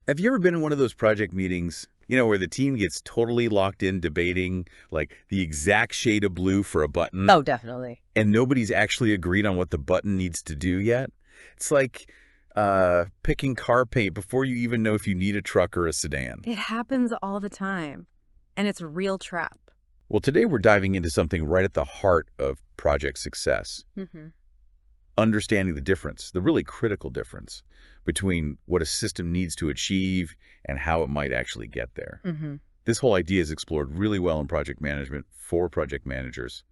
Have you ever been in one of those project meetings, where the team gets totally locked in debating, like, the exact shade of blue for a button, Oh, definitely. and nobody's actually agreed on what the button needs to do yet? It's like picking car paint before you even know if you need a truck or a sedan. It happens all the time, and it's a real trap. Well, today we're diving into something right at the heart of project success. Hmm. Understanding the difference, the really critical difference between what a system needs to achieve and how it might actually get there. Hmm. This whole idea is explored really well in project management for project managers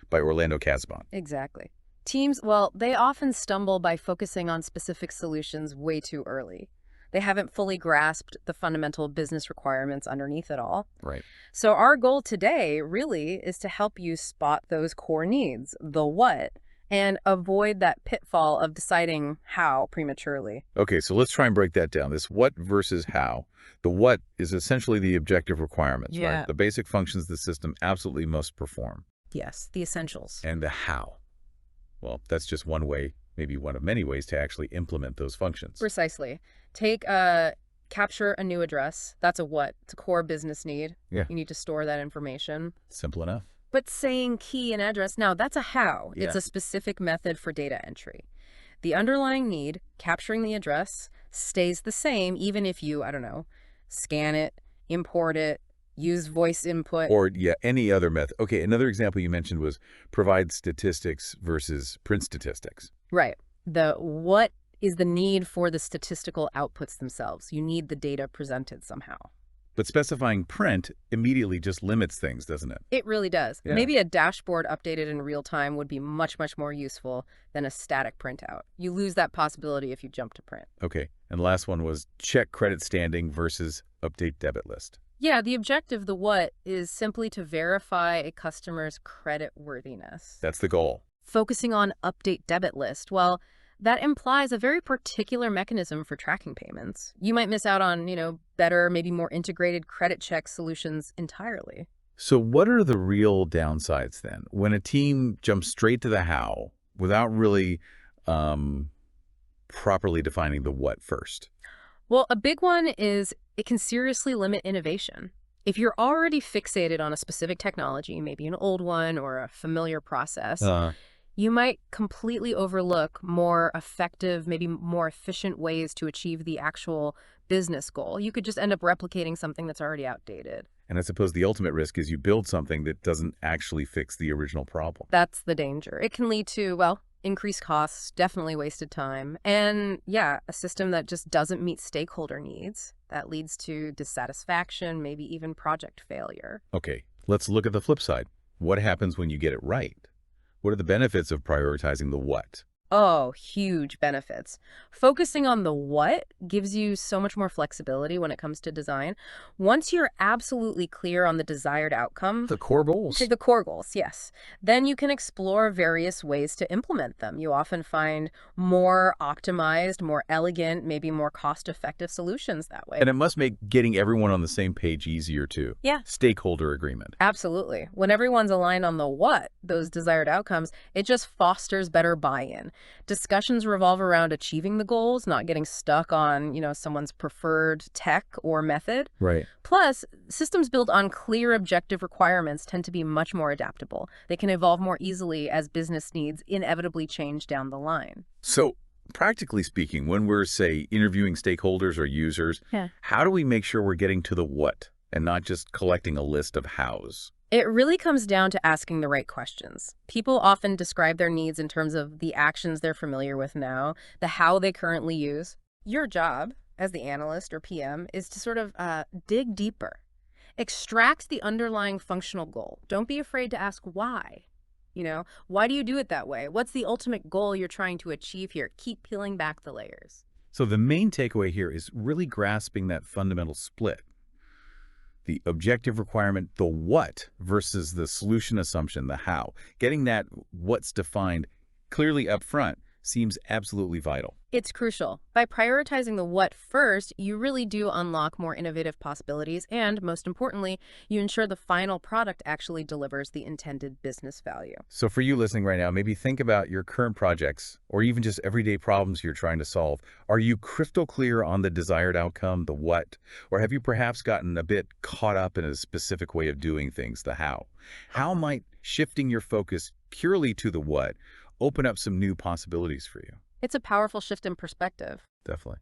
by Orlando Casabon. Exactly. Teams, well, they often stumble by focusing on specific solutions way too early. They haven't fully grasped the fundamental business requirements underneath it all. Right. So our goal today really is to help you spot those core needs, the what, and avoid that pitfall of deciding how prematurely. Okay, so let's try and break that down. This what versus how. The what is essentially the objective requirements, right? Yeah. The basic functions the system absolutely must perform. Yes, the essentials. And the how. Well, that's just one way, maybe one of many ways to actually implement those functions. Precisely. Take capture a new address. That's a what? It's a core business need. Yeah. You need to store that information. Simple enough. But saying key and address, now that's a how. Yeah. It's a specific method for data entry. The underlying need, capturing the address, stays the same even if you, I don't know, scan it, import it, use voice input. Or, yeah, any other method. Okay, another example you mentioned was provide statistics versus print statistics. Right. The what is the need for the statistical outputs themselves. You need the data presented somehow. But specifying print immediately just limits things, doesn't it? It really does. Yeah. Maybe a dashboard updated in real time would be much, much more useful than a static printout. You lose that possibility if you jump to print. Okay, and the last one was check credit standing versus update debit list. Yeah, the objective, the what, is simply to verify a customer's credit worthiness. That's the goal. Focusing on update debit list, well, that implies a very particular mechanism for tracking payments. You might miss out on, better, maybe more integrated credit check solutions entirely. So what are the real downsides then? When a team jumps straight to the how without really properly defining the what first? Well, a big one is it can seriously limit innovation. If you're already fixated on a specific technology, maybe an old one or a familiar process, you might completely overlook more effective, maybe more efficient ways to achieve the actual business goal. You could just end up replicating something that's already outdated. And I suppose the ultimate risk is you build something that doesn't actually fix the original problem. That's the danger. It can lead to, well, increased costs, definitely wasted time, and yeah, a system that just doesn't meet stakeholder needs. That leads to dissatisfaction, maybe even project failure. Okay, let's look at the flip side. What happens when you get it right? What are the benefits of prioritizing the what? Oh, huge benefits. Focusing on the what gives you so much more flexibility when it comes to design. Once you're absolutely clear on the desired outcome, The core goals. the core goals, yes, then you can explore various ways to implement them. You often find more optimized, more elegant, maybe more cost-effective solutions that way. And it must make getting everyone on the same page easier too. Yeah. Stakeholder agreement. Absolutely. When everyone's aligned on the what, those desired outcomes, it just fosters better buy-in. Discussions revolve around achieving the goals, not getting stuck on, someone's preferred tech or method. Right. Plus, systems built on clear objective requirements tend to be much more adaptable. They can evolve more easily as business needs inevitably change down the line. So practically speaking, when we're, say, interviewing stakeholders or users, Yeah. how do we make sure we're getting to the what and not just collecting a list of hows? It really comes down to asking the right questions. People often describe their needs in terms of the actions they're familiar with now, the how they currently use. Your job as the analyst or PM is to sort of dig deeper. Extract the underlying functional goal. Don't be afraid to ask why. Why do you do it that way? What's the ultimate goal you're trying to achieve here? Keep peeling back the layers. So the main takeaway here is really grasping that fundamental split. The objective requirement, the what, versus the solution assumption, the how. Getting that what's defined clearly up front seems absolutely vital. It's crucial. By prioritizing the what first, you really do unlock more innovative possibilities, and most importantly, you ensure the final product actually delivers the intended business value. So for you listening right now, maybe think about your current projects or even just everyday problems you're trying to solve. Are you crystal clear on the desired outcome, the what? Or have you perhaps gotten a bit caught up in a specific way of doing things, the how? How might shifting your focus purely to the what open up some new possibilities for you? It's a powerful shift in perspective. Definitely.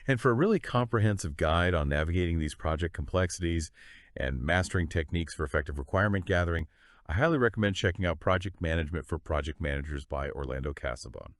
And for a really comprehensive guide on navigating these project complexities and mastering techniques for effective requirement gathering, I highly recommend checking out Project Management for Project Managers by Orlando Casabon.